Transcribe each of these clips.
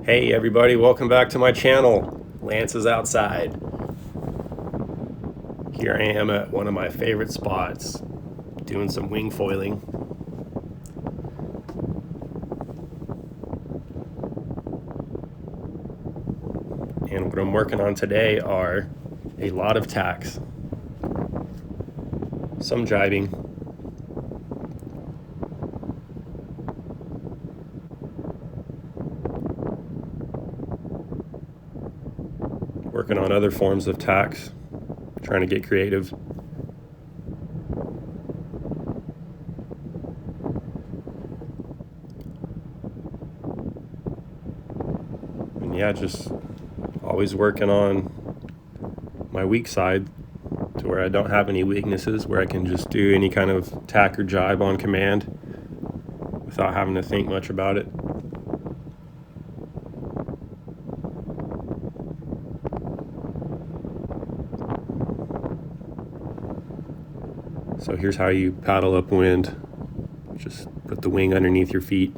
Hey everybody, welcome back to my channel. Lance is outside. Here I am at one of my favorite spots, doing some wing foiling. And what I'm working on today are a lot of tacks, some jibing, working on other forms of tacks, trying to get creative. And yeah, just always working on my weak side to where I don't have any weaknesses, where I can just do any kind of tack or jibe on command without having to think much about it. So here's how you paddle upwind. Just put the wing underneath your feet.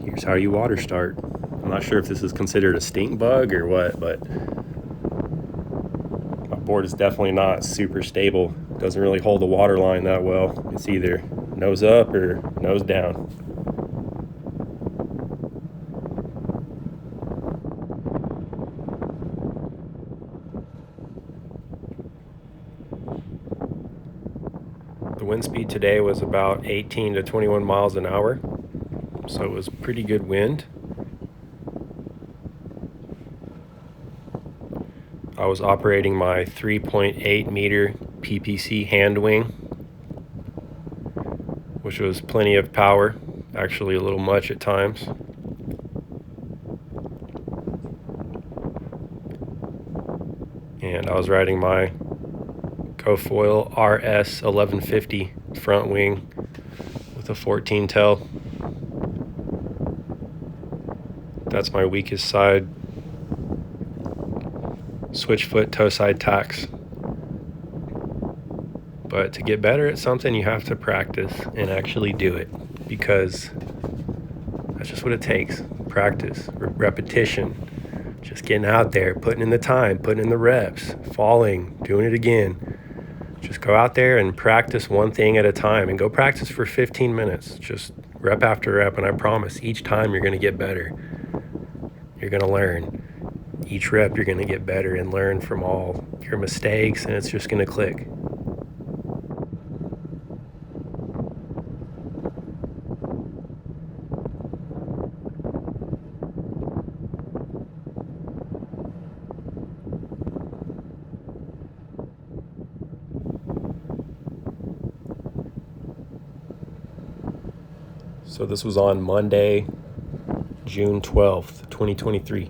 Here's how you water start. I'm not sure if this is considered a stink bug or what, but my board is definitely not super stable. It doesn't really hold the water line that well. It's either nose up or nose down. The wind speed today was about 18 to 21 miles an hour, so it was pretty good wind. I was operating my 3.8 meter PPC hand wing, which was plenty of power, actually a little much at times. And I was riding my coil RS 1150 front wing with a 14 tail. That's my weakest side. Switch foot toe side tacks. But to get better at something, you have to practice and actually do it, because that's just what it takes. Practice, repetition, just getting out there, putting in the time, putting in the reps, falling, doing it again. Just go out there and practice one thing at a time, and go practice for 15 minutes, just rep after rep, and I promise each time you're going to get better. You're going to learn. Each rep you're going to get better and learn from all your mistakes, and it's just going to click. So this was on Monday, June 12th, 2023.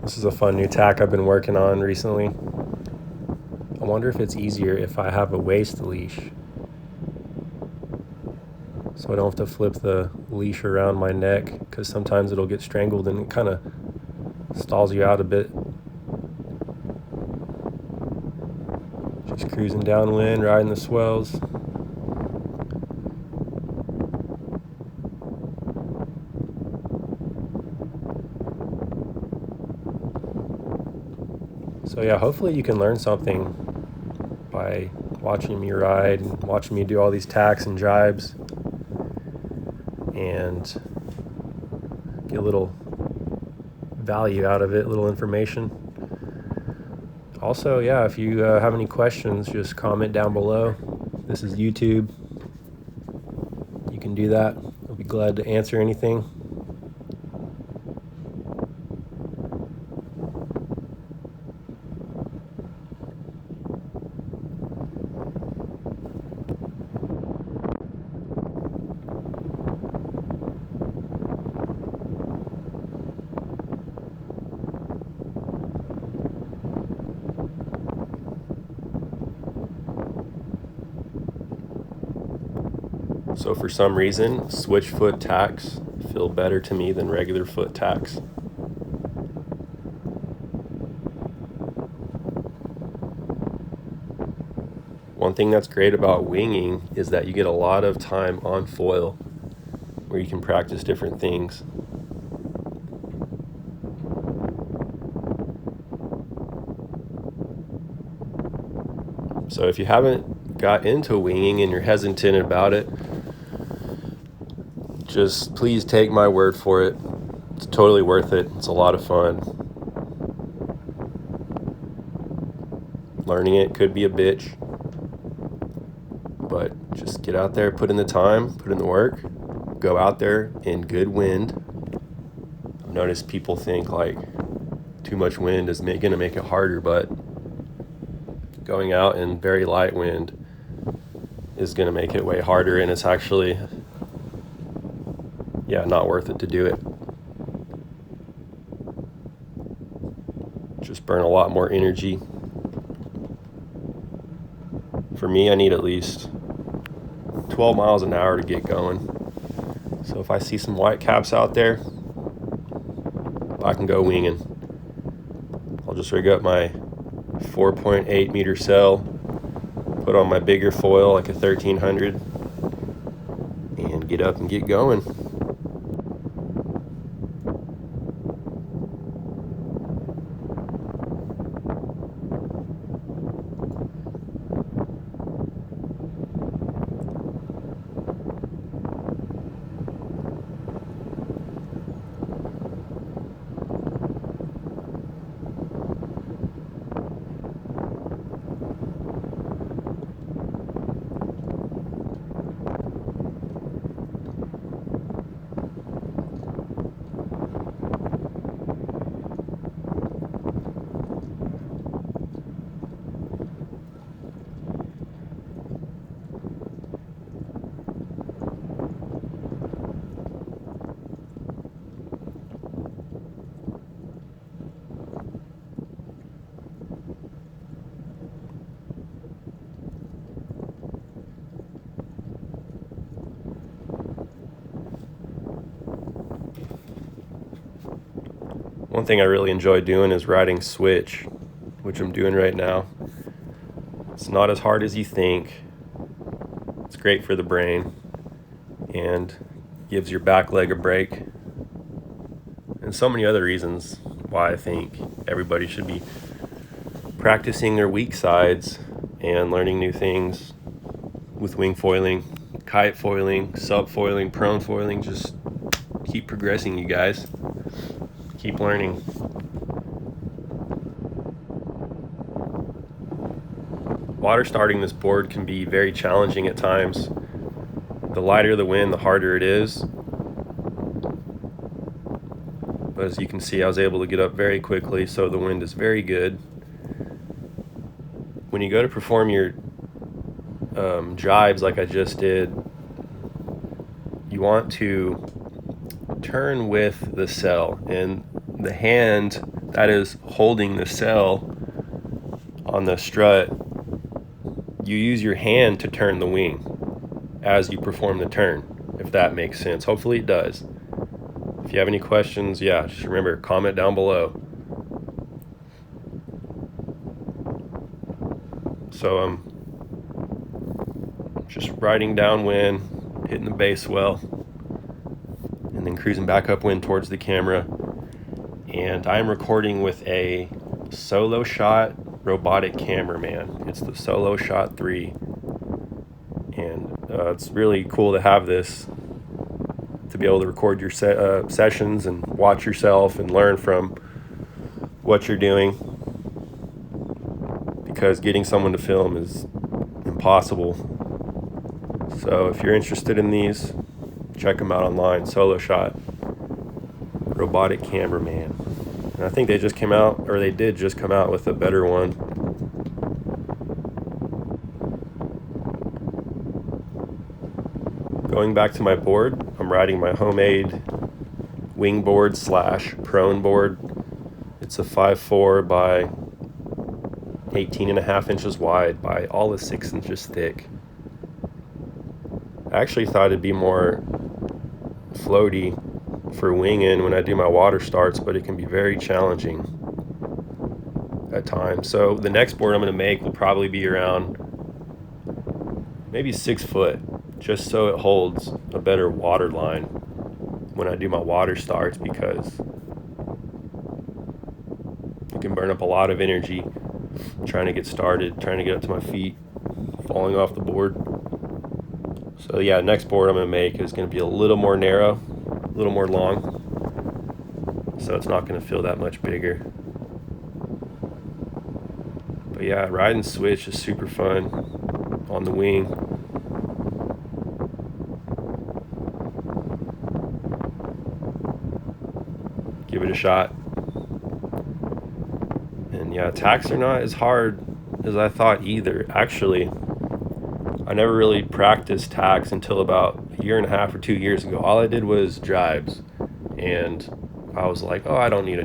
This is a fun new tack I've been working on recently. I wonder if it's easier if I have a waist leash, so I don't have to flip the leash around my neck, because sometimes it'll get strangled and it kind of stalls you out a bit. Just cruising downwind, riding the swells. So yeah, hopefully you can learn something by watching me ride and watching me do all these tacks and jibes, and get a little value out of it, a little information. Also, yeah, if you have any questions, just comment down below. This is YouTube. You can do that. I'll be glad to answer anything. So for some reason, switch foot tacks feel better to me than regular foot tacks. One thing that's great about winging is that you get a lot of time on foil where you can practice different things. So if you haven't got into winging and you're hesitant about it, just please take my word for it. It's totally worth it. It's a lot of fun. Learning it could be a bitch, but just get out there, put in the time, put in the work, go out there in good wind. I've noticed people think like too much wind is going to make it harder, but going out in very light wind is going to make it way harder, and it's actually, not worth it to do it. Just burn a lot more energy. For me, I need at least 12 miles an hour to get going. So if I see some white caps out there, I can go winging. I'll just rig up my 4.8 meter sail, put on my bigger foil like a 1300, and get up and get going. One thing I really enjoy doing is riding switch, which I'm doing right now. It's not as hard as you think. It's great for the brain and gives your back leg a break. And so many other reasons why I think everybody should be practicing their weak sides and learning new things with wing foiling, kite foiling, sub foiling, prone foiling. Just keep progressing, you guys. Keep learning. Water starting this board can be very challenging at times. The lighter the wind, the harder it is. But as you can see, I was able to get up very quickly, so the wind is very good. When you go to perform your gybes like I just did, you want to turn with the sail, and the hand that is holding the sail on the strut, you use your hand to turn the wing as you perform the turn, if that makes sense. Hopefully it does. If you have any questions, just remember, comment down below. So I'm just riding downwind, hitting the base well, and then cruising back upwind towards the camera. And I'm recording with a solo shot robotic cameraman. It's the Solo Shot 3. And it's really cool to have this, to be able to record your sessions and watch yourself and learn from what you're doing, because getting someone to film is impossible. So if you're interested in these, check them out online. Solo Shot robotic cameraman. And I think they just came out, or they did just come out with a better one. Going back to my board, I'm riding my homemade Wingboard / prone board. It's a 5'4" by 18.5 inches wide by all of 6 inches thick. I actually thought it'd be more floaty for winging when I do my water starts, but it can be very challenging at times. So the next board I'm going to make will probably be around maybe 6 foot, just so it holds a better water line when I do my water starts, because you can burn up a lot of energy trying to get started, trying to get up to my feet, falling off the board. So yeah, next board I'm going to make is going to be a little more narrow, a little more long, so it's not going to feel that much bigger. But yeah, ride and switch is super fun on the wing. Give it a shot. And yeah, tacks are not as hard as I thought either. Actually, I never really practiced tacks until about a year and a half or 2 years ago. All I did was Gybes, and I was like, oh, I don't need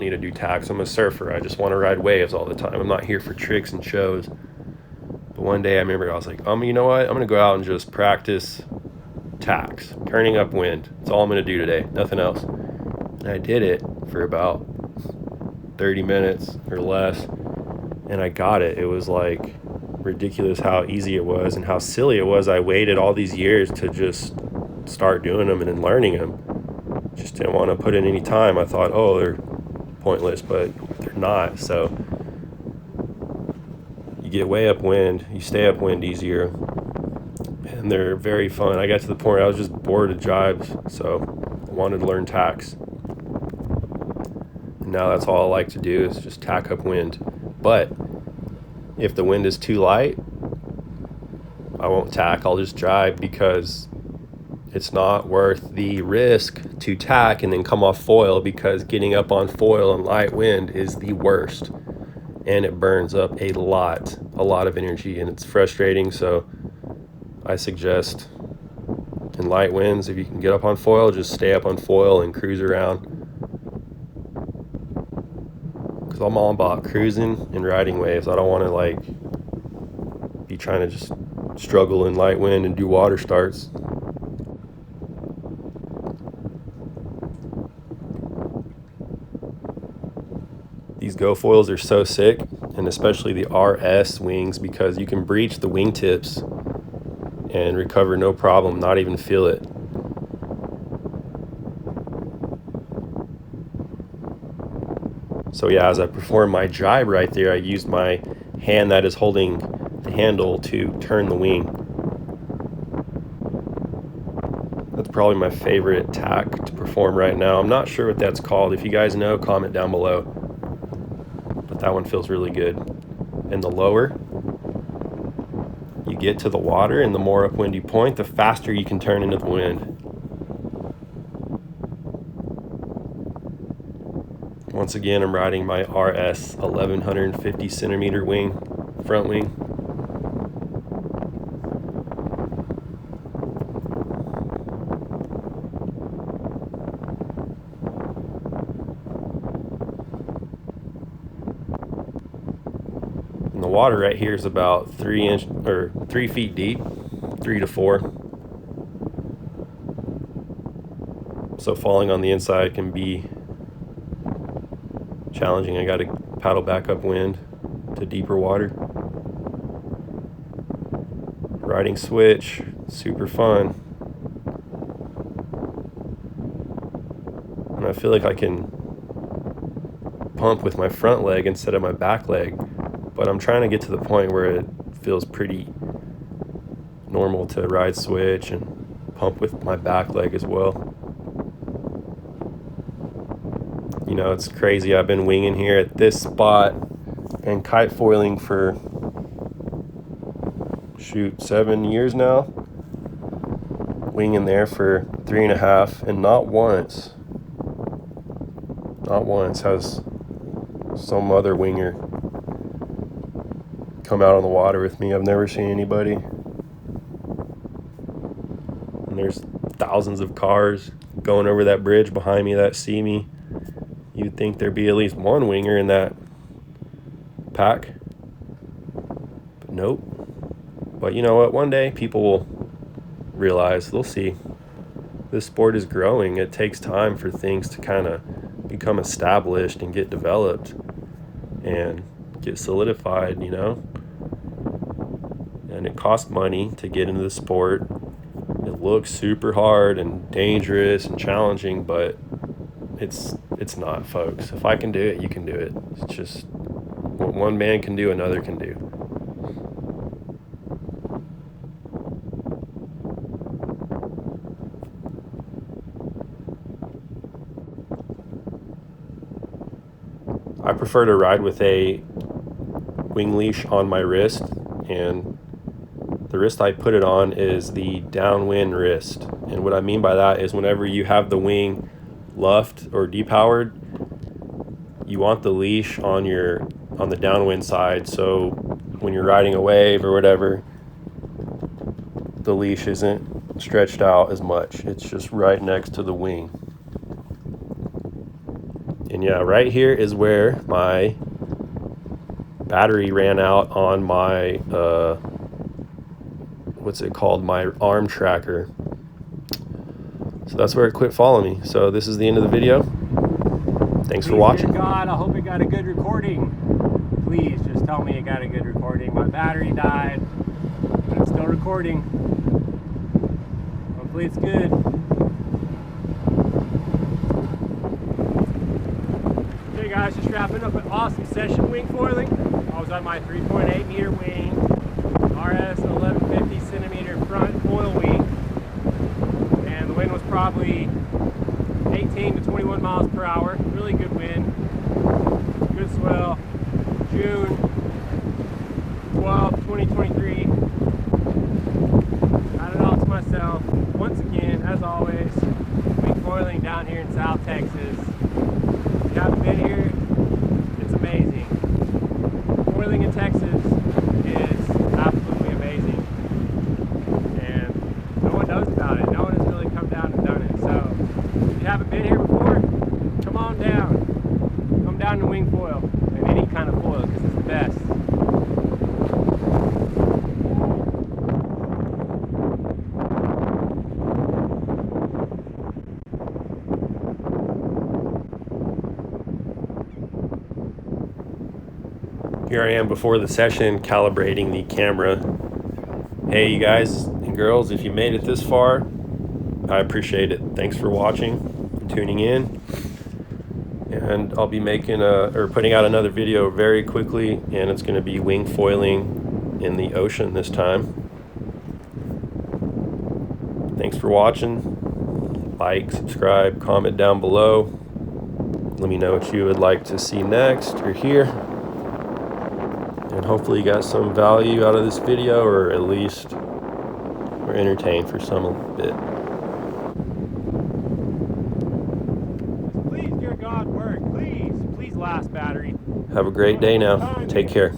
to do tacks. I'm a surfer. I just want to ride waves all the time. I'm not here for tricks and shows. But one day I remember I was like, you know what? I'm gonna go out and just practice tacks, turning upwind. That's all I'm gonna do today. Nothing else. And I did it for about 30 minutes or less, and I got it. It was like ridiculous how easy it was and how silly it was. I waited all these years to just start doing them and then learning them. Just didn't want to put in any time. I thought, oh, they're pointless, but they're not. So you get way upwind, you stay upwind easier, and they're very fun. I got to the point where I was just bored of Gybes, so I wanted to learn tacks. And now that's all I like to do is just tack upwind. But if the wind is too light, I won't tack. I'll just jibe, because it's not worth the risk to tack and then come off foil, because getting up on foil and light wind is the worst, and it burns up a lot of energy, and it's frustrating. So I suggest in light winds, if you can get up on foil, just stay up on foil and cruise around, because I'm all about cruising and riding waves. I don't want to like be trying to just struggle in light wind and do water starts. These GoFoils are so sick, and especially the RS wings, because you can breach the wingtips and recover no problem, not even feel it. So yeah, as I perform my jibe right there, I used my hand that is holding the handle to turn the wing. That's probably my favorite tack to perform right now. I'm not sure what that's called. If you guys know, comment down below. But that one feels really good. And the lower you get to the water and the more upwind you point, the faster you can turn into the wind. Once again, I'm riding my RS 1150 centimeter wing, front wing. And the water right here is about 3 feet deep, 3 to 4. So falling on the inside can be challenging. I got to paddle back upwind to deeper water. Riding switch, super fun. And I feel like I can pump with my front leg instead of my back leg, but I'm trying to get to the point where it feels pretty normal to ride switch and pump with my back leg as well. You know, it's crazy. I've been winging here at this spot and kite foiling for 7 years now. Winging there for 3.5, and not once has some other winger come out on the water with me. I've never seen anybody. And there's thousands of cars going over that bridge behind me that see me. You'd think there'd be at least one winger in that pack, but nope. But you know what? One day people will realize, they'll see this sport is growing. It takes time for things to kind of become established and get developed and get solidified, you know. And it costs money to get into the sport. It looks super hard and dangerous and challenging, but it's not, folks. If I can do it, you can do it. It's just what one man can do, another can do. I prefer to ride with a wing leash on my wrist, and the wrist I put it on is the downwind wrist. And what I mean by that is whenever you have the wing luffed or depowered, you want the leash on the downwind side, so when you're riding a wave or whatever, the leash isn't stretched out as much. It's just right next to the wing. And yeah, right here is where my battery ran out on my what's it called, my arm tracker. So that's where it quit following me. So this is the end of the video. Thanks for watching. Dear God, I hope it got a good recording. Please just tell me it got a good recording. My battery died, but it's still recording. Hopefully it's good. Hey guys, just wrapping up an awesome session wing foiling. I was on my 3.8 meter wing, RS 1150 centimeter front coil wing, and the wind was probably 18 to 21 miles per hour. Really good wind, good swell. June 12, 2023. Had it all to myself. Once again, as always, wing foiling down here in South Texas. If you haven't been here, it's amazing. Foiling in Texas is absolutely amazing, and no one knows about it. No one has really come down and done it. So if you haven't been here before, come on down. Come down to wing foil, and any kind of foil, because it's the best. Here I am before the session calibrating the camera. Hey you guys and girls, if you made it this far, I appreciate it. Thanks for watching and tuning in. And I'll be putting out another video very quickly, and it's going to be wing foiling in the ocean this time. Thanks for watching. Like, subscribe, comment down below. Let me know what you would like to see next or hear. And hopefully you got some value out of this video, or at least were entertained for some bit. Please, dear God, work. Please last, battery. Have a great day now. Take care.